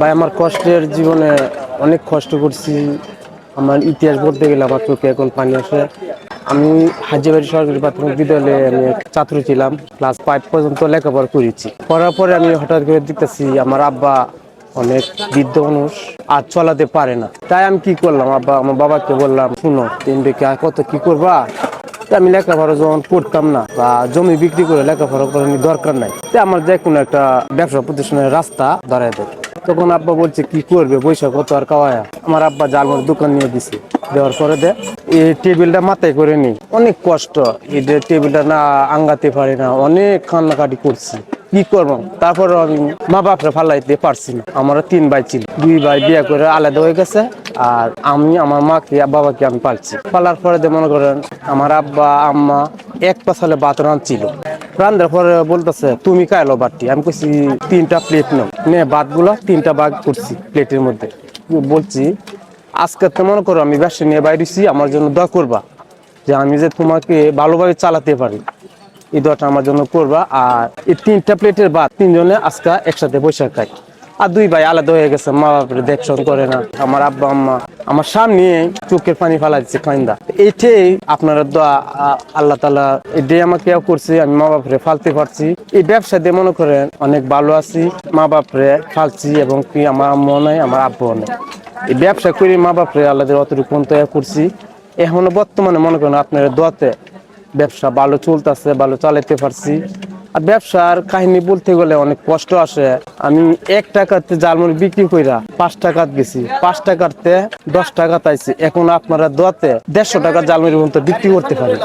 ভাই আমার কষ্টের জীবনে অনেক কষ্ট করছি। আমার ইতিহাস বলতে গেলে আমার চোখে এখন পানি আসে। আমি হাজীবাড়ি সরকারি প্রাথমিক বিদ্যালয়ে আমি এক ছাত্র ছিলাম। ক্লাস 5 পর্যন্ত লেখাপড়া করেছি। পড়ার পরে আমি হঠাৎ করে দেখতেছি আমার আব্বা অনেক বৃদ্ধ মানুষ, আর চলাতে পারে না। তাই আমি কি করলাম, আমার বাবাকে বললাম, শুনো তুমি কত কি করবা, আমি লেখাপড়া যখন করতাম না বা জমি বিক্রি করে লেখাপড়া করার দরকার নাই, আমার যে কোনো একটা ব্যবসা প্রতিষ্ঠানের রাস্তা ধরাই দেয়। তখন আব্বা বলছে কি করবে, পয়সা কত আর কাওয়ায়া। আমার আব্বা জালমুড়ির দোকান নিয়ে দিছে। দেওয়ার পরে এই টেবিলটা মাথায় করে নি, অনেক কষ্ট। এই যে টেবিলটা না আঙ্গাতে পারি না, অনেক কান্নাকাটি করছি। কি করবো, তারপর আমি মা বাপরা ফালাইতে পারছি না। আমার 3 ভাই ছিল, 2 ভাই বিয়ে করে আলাদা হয়ে গেছে, আর আমি আমার মাকে বাবাকে আমি পালছি। পালার পরে মনে করেন আমার আব্বা আম্মা এক পাশালে ভাত রাঁধছিল। রান্নার পরে বলতেছে তুমি খাইলো বাটি। আমি কইছি 3টা প্লেট নে ভাত গুলা 3টা ভাগ করছি প্লেটের মধ্যে। বলছি আজকে তো মনে করো আমি ব্যবসা নিয়ে বাইরেছি, আমার জন্য দোয়া করবা যে আমি যে তোমাকে ভালোভাবে চালাতে পারি, এই দোয়াটা আমার জন্য করবা। আর এই 3টা প্লেটের ভাত 3 জনে আজকে একসাথে বসে খাই। আর 2 ভাই আলাদা হয়ে গেছে, মা বাপের দেখশন করে না। আমার আব্বা আম্মা আমার সামনে চোখের পানি ফেলা দিচ্ছে কাইন্দা। এইটাই আপনারা দোয়া, আল্লাহ তাআলা এটাই আমাকে করছে, আমি মা বাপরে ফালতে পারছি। এই ব্যবসা দিয়ে মনে করেন অনেক ভালো আছি, মা বাপরে ফালছি, এবং কি আমার আম্মু নাই আমার আব্বু নেই। এই ব্যবসা করে মা বাপরে আল্লাহদের অতটুকু করছি। এখনো বর্তমানে মনে করেন আপনার দোয়াতে ব্যবসা ভালো চলতেছে, ভালো চালাতে পারছি। আর ব্যবসার কাহিনী বলতে গেলে অনেক কষ্ট আসে। আমি 1 টাকাতে জালমুড়ি বিক্রি কইরা 5 টাকাত গেছি, 5 টাকাতে 10 টাকা পাইছি। এখন আপনারা দোয়াতে 150 টাকা জালমুড়ি পর্যন্ত বিক্রি করতে পারি।